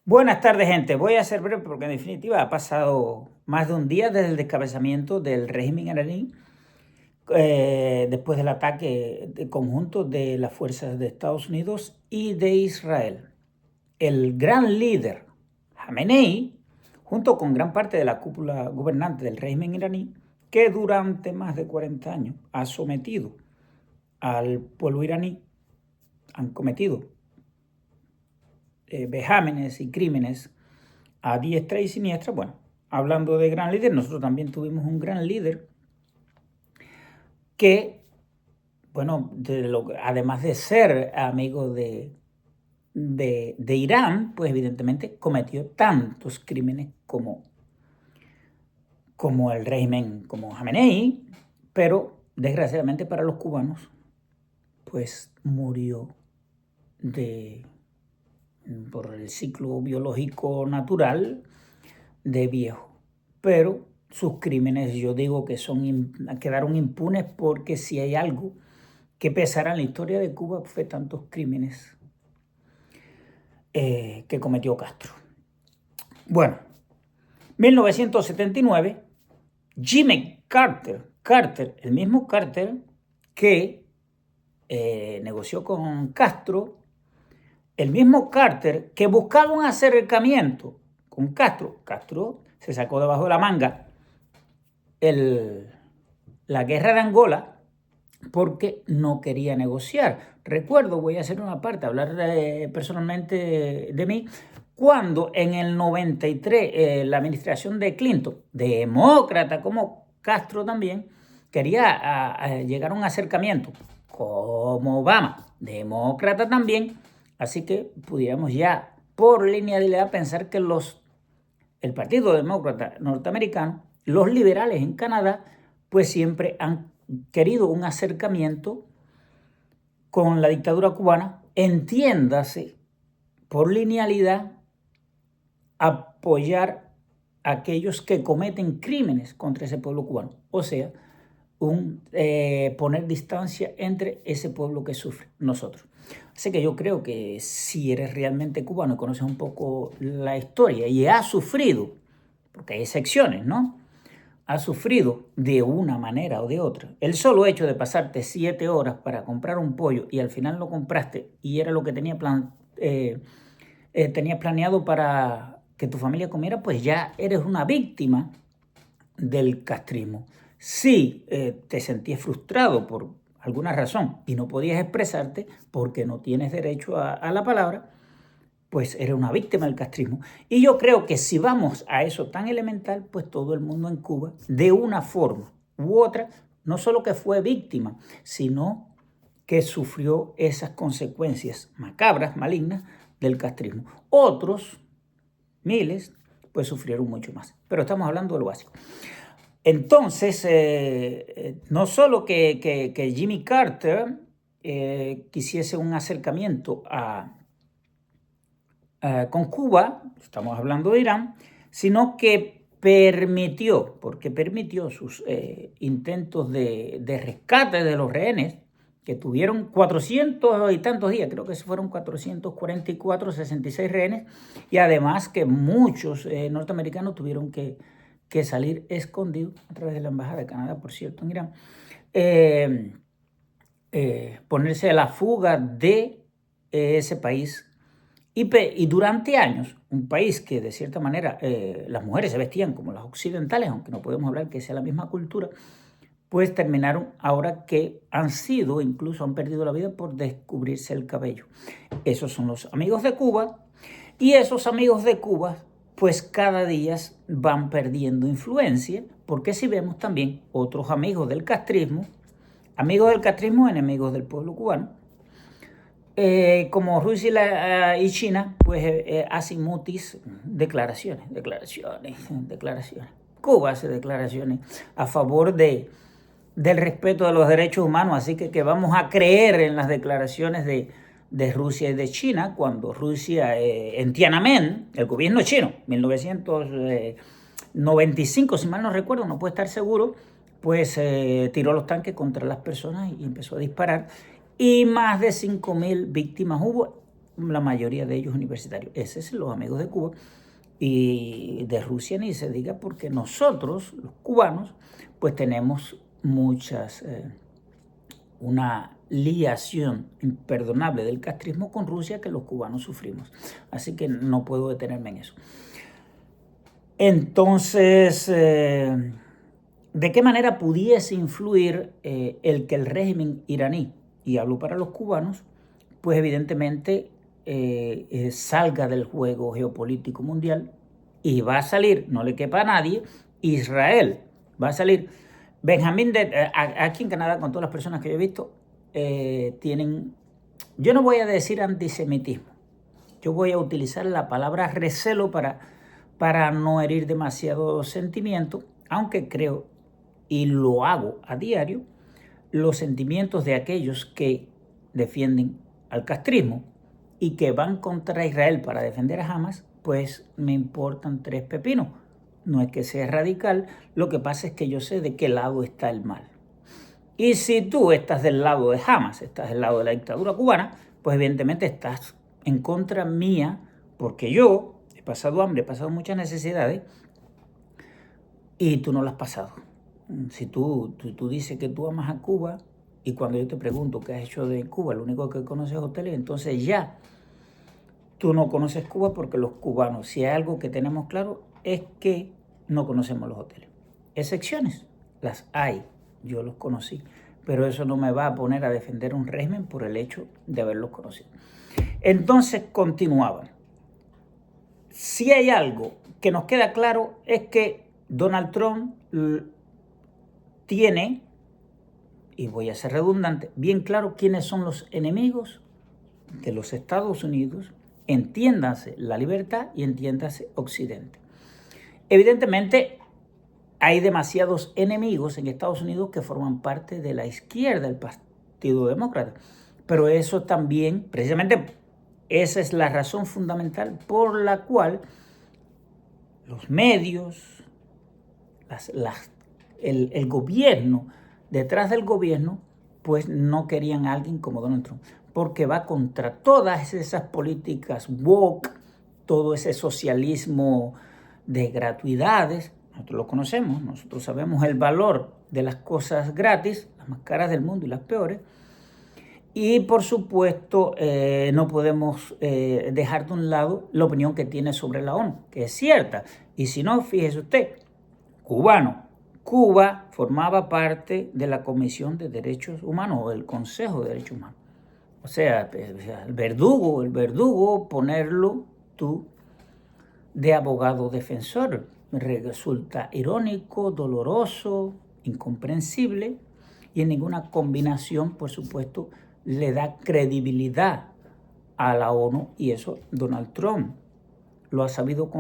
Buenas tardes, gente. Voy a ser breve porque en definitiva ha pasado más de un día desde el descabezamiento del régimen iraní después del ataque conjunto de las fuerzas de Estados Unidos y de Israel. El gran líder Jamenei, junto con gran parte de la cúpula gobernante del régimen iraní, que durante más de 40 años ha sometido al pueblo iraní, han cometido vejámenes y crímenes a diestra y siniestra. Bueno, hablando de gran líder, nosotros también tuvimos un gran líder que, bueno, además de ser amigo de Irán, pues evidentemente cometió tantos crímenes como el régimen, como Jamenei, pero desgraciadamente para los cubanos, pues murió por el ciclo biológico natural de viejo. Pero sus crímenes, yo digo que quedaron impunes, porque si hay algo que pesará en la historia de Cuba fue tantos crímenes que cometió Castro. Bueno, 1979, Jimmy Carter, el mismo Carter que negoció con Castro, el mismo Carter que buscaba un acercamiento con Castro. Castro se sacó debajo de la manga la guerra de Angola porque no quería negociar. Recuerdo, voy a hacer una parte, hablar personalmente de mí, cuando en el 93 la administración de Clinton, demócrata como Castro también, quería llegar a un acercamiento como Obama, demócrata también, así que pudiéramos ya por linealidad pensar que el Partido Demócrata norteamericano, los liberales en Canadá, pues siempre han querido un acercamiento con la dictadura cubana, entiéndase, por linealidad, apoyar a aquellos que cometen crímenes contra ese pueblo cubano, o sea, poner distancia entre ese pueblo que sufre, nosotros. Así que yo creo que si eres realmente cubano y conoces un poco la historia y has sufrido, porque hay excepciones, ¿no? Has sufrido de una manera o de otra. El solo hecho de pasarte 7 horas para comprar un pollo y al final lo compraste y era lo que tenías planeado para que tu familia comiera, pues ya eres una víctima del castrismo. Si te sentías frustrado por alguna razón y no podías expresarte porque no tienes derecho a la palabra, pues eres una víctima del castrismo. Y yo creo que si vamos a eso tan elemental, pues todo el mundo en Cuba, de una forma u otra, no solo que fue víctima, sino que sufrió esas consecuencias macabras, malignas, del castrismo. Otros, miles, pues sufrieron mucho más. Pero estamos hablando de lo básico. Entonces, no solo que Jimmy Carter quisiese un acercamiento con Cuba, estamos hablando de Irán, sino que permitió sus intentos de rescate de los rehenes, que tuvieron 400 y tantos días, creo que fueron 444, 66 rehenes, y además que muchos norteamericanos tuvieron que salir escondidos a través de la Embajada de Canadá, por cierto, en Irán, ponerse a la fuga de ese país. Y durante años, un país que de cierta manera las mujeres se vestían como las occidentales, aunque no podemos hablar que sea la misma cultura, pues terminaron ahora que incluso han perdido la vida por descubrirse el cabello. Esos son los amigos de Cuba, y esos amigos de Cuba pues cada día van perdiendo influencia, porque si vemos también otros amigos del castrismo, enemigos del pueblo cubano, como Rusia y China, pues hacen mutis declaraciones. Cuba hace declaraciones a favor del respeto de los derechos humanos, así que vamos a creer en las declaraciones de Rusia y de China, cuando Rusia en Tiananmen, el gobierno chino, 1995, si mal no recuerdo, no puedo estar seguro, pues tiró los tanques contra las personas y empezó a disparar, y más de 5.000 víctimas hubo la mayoría de ellos universitarios. Esos son los amigos de Cuba. Y de Rusia ni se diga, porque nosotros, los cubanos, pues tenemos una liación imperdonable del castrismo con Rusia que los cubanos sufrimos. Así que no puedo detenerme en eso. Entonces, ¿de qué manera pudiese influir el que el régimen iraní, y hablo para los cubanos, pues evidentemente salga del juego geopolítico mundial y va a salir, no le quepa a nadie, Israel, va a salir. Aquí en Canadá, con todas las personas que yo he visto, tienen, yo no voy a decir antisemitismo, yo voy a utilizar la palabra recelo para no herir demasiado sentimiento, aunque creo, y lo hago a diario, los sentimientos de aquellos que defienden al castrismo y que van contra Israel para defender a Hamas, pues me importan tres pepinos. No es que sea radical, lo que pasa es que yo sé de qué lado está el mal. Y si tú estás del lado de Hamas, estás del lado de la dictadura cubana, pues evidentemente estás en contra mía, porque yo he pasado hambre, he pasado muchas necesidades y tú no las has pasado. Si tú dices que tú amas a Cuba y cuando yo te pregunto qué has hecho de Cuba, lo único que conoces es hoteles, entonces ya tú no conoces Cuba, porque los cubanos, si hay algo que tenemos claro, es que no conocemos los hoteles. Excepciones, las hay, yo los conocí, pero eso no me va a poner a defender un régimen por el hecho de haberlos conocido. Entonces continuaban. Si hay algo que nos queda claro es que Donald Trump tiene, y voy a ser redundante, bien claro quiénes son los enemigos de los Estados Unidos, entiéndase la libertad y entiéndase Occidente. Evidentemente, hay demasiados enemigos en Estados Unidos que forman parte de la izquierda del Partido Demócrata, pero eso también, precisamente, esa es la razón fundamental por la cual los medios, el gobierno, detrás del gobierno, pues no querían a alguien como Donald Trump, porque va contra todas esas políticas woke, todo ese socialismo de gratuidades. Nosotros lo conocemos, nosotros sabemos el valor de las cosas gratis, las más caras del mundo y las peores. Y por supuesto no podemos dejar de un lado la opinión que tiene sobre la ONU, que es cierta. Y si no, fíjese usted, Cuba formaba parte de la Comisión de Derechos Humanos o del Consejo de Derechos Humanos. O sea, el verdugo, ponerlo tú de abogado defensor. Resulta irónico, doloroso, incomprensible, y en ninguna combinación, por supuesto, le da credibilidad a la ONU, y eso Donald Trump lo ha sabido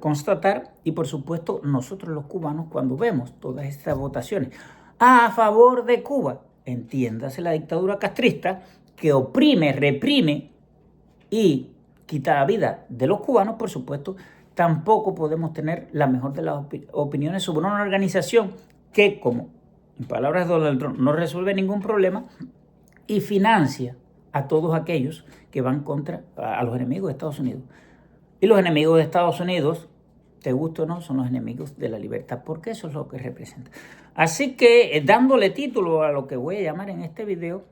constatar, y por supuesto nosotros los cubanos, cuando vemos todas estas votaciones a favor de Cuba, entiéndase la dictadura castrista que oprime, reprime y quita la vida de los cubanos, por supuesto, tampoco podemos tener la mejor de las opiniones sobre una organización que, como en palabras de Donald Trump, no resuelve ningún problema y financia a todos aquellos que van contra a los enemigos de Estados Unidos. Y los enemigos de Estados Unidos, te guste o no, son los enemigos de la libertad, porque eso es lo que representa. Así que, dándole título a lo que voy a llamar en este video,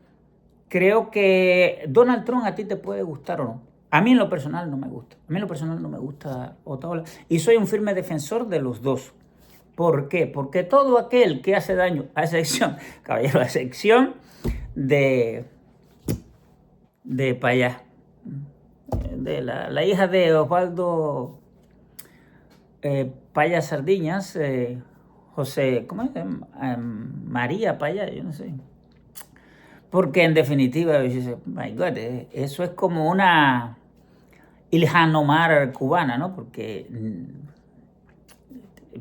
creo que Donald Trump a ti te puede gustar o no. A mí en lo personal no me gusta. A mí en lo personal no me gusta Otaola. Y soy un firme defensor de los dos. ¿Por qué? Porque todo aquel que hace daño, a excepción, caballero, a excepción de Payá, de la hija de Osvaldo Paya Sardiñas, José, ¿cómo es? María Paya, yo no sé. Porque en definitiva, my God, eso es como una Ilhan Omar cubana, ¿no? Porque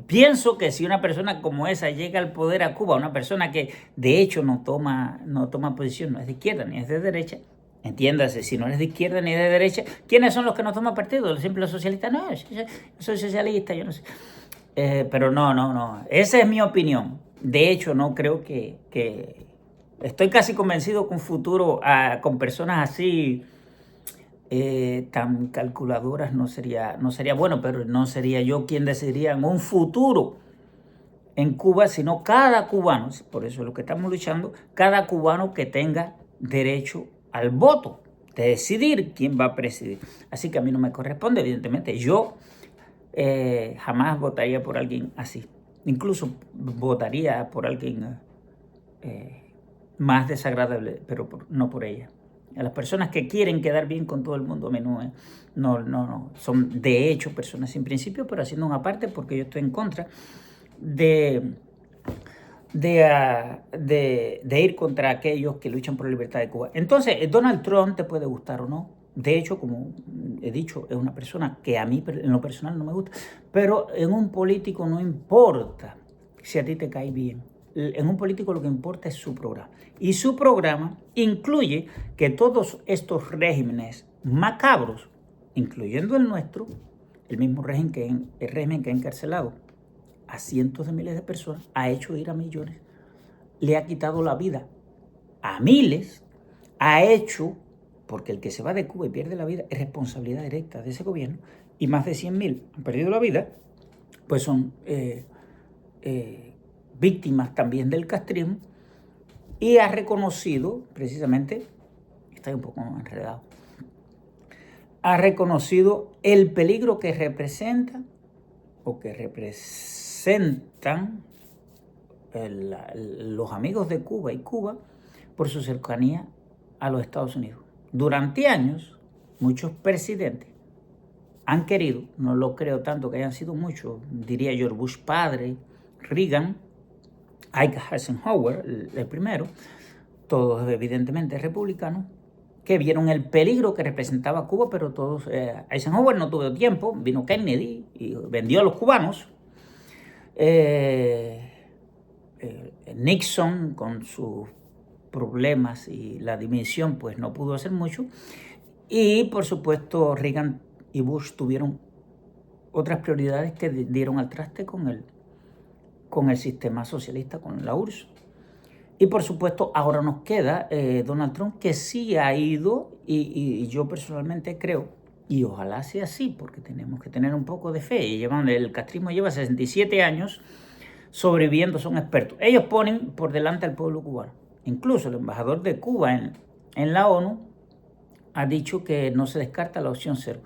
pienso que si una persona como esa llega al poder a Cuba, una persona que de hecho no toma posición, no es de izquierda ni es de derecha, entiéndase, si no eres de izquierda ni de derecha, ¿quiénes son los que no toman partido? ¿Los simples socialistas? No, yo soy socialista, yo no sé. Pero no, esa es mi opinión. De hecho, no creo que estoy casi convencido que un futuro con personas así tan calculadoras no sería bueno, pero no sería yo quien decidiría en un futuro en Cuba, sino cada cubano, por eso es lo que estamos luchando, cada cubano que tenga derecho al voto, de decidir quién va a presidir. Así que a mí no me corresponde, evidentemente. Yo jamás votaría por alguien así. Incluso votaría por alguien más desagradable, pero no por ella. A las personas que quieren quedar bien con todo el mundo, a mí no. Son de hecho personas sin principio, pero haciendo una parte porque yo estoy en contra de ir contra aquellos que luchan por la libertad de Cuba. Entonces, Donald Trump te puede gustar o no. De hecho, como he dicho, es una persona que a mí en lo personal no me gusta. Pero en un político no importa si a ti te cae bien. En un político lo que importa es su programa. Y su programa incluye que todos estos regímenes macabros, incluyendo el nuestro, el mismo régimen que ha encarcelado a cientos de miles de personas, ha hecho ir a millones, le ha quitado la vida a miles, ha hecho, porque el que se va de Cuba y pierde la vida es responsabilidad directa de ese gobierno, y más de 100.000 han perdido la vida, pues son víctimas también del castrismo, y ha reconocido, precisamente, está un poco enredado, ha reconocido el peligro que representa o que representan los amigos de Cuba y Cuba por su cercanía a los Estados Unidos. Durante años, muchos presidentes han querido, no lo creo tanto que hayan sido muchos, diría George Bush padre, Reagan, Ike Eisenhower, el primero, todos evidentemente republicanos, que vieron el peligro que representaba Cuba, pero todos, Eisenhower no tuvo tiempo, vino Kennedy y vendió a los cubanos. Nixon, con sus problemas y la dimisión, pues no pudo hacer mucho. Y por supuesto Reagan y Bush tuvieron otras prioridades que dieron al traste con el sistema socialista, con la URSS. Y por supuesto ahora nos queda Donald Trump, que sí ha ido, y yo personalmente creo, y ojalá sea así, porque tenemos que tener un poco de fe. El castrismo lleva 67 años sobreviviendo, son expertos. Ellos ponen por delante al pueblo cubano. Incluso el embajador de Cuba en la ONU ha dicho que no se descarta la opción cero.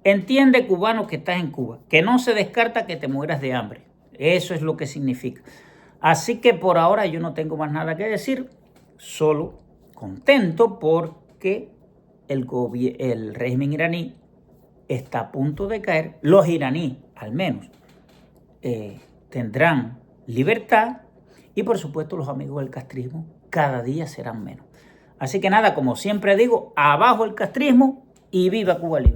Entiende, cubano, que estás en Cuba, que no se descarta que te mueras de hambre. Eso es lo que significa. Así que por ahora yo no tengo más nada que decir, solo contento porque el régimen iraní está a punto de caer. Los iraníes, al menos, tendrán libertad, y por supuesto los amigos del castrismo cada día serán menos. Así que nada, como siempre digo, abajo el castrismo y viva Cuba libre.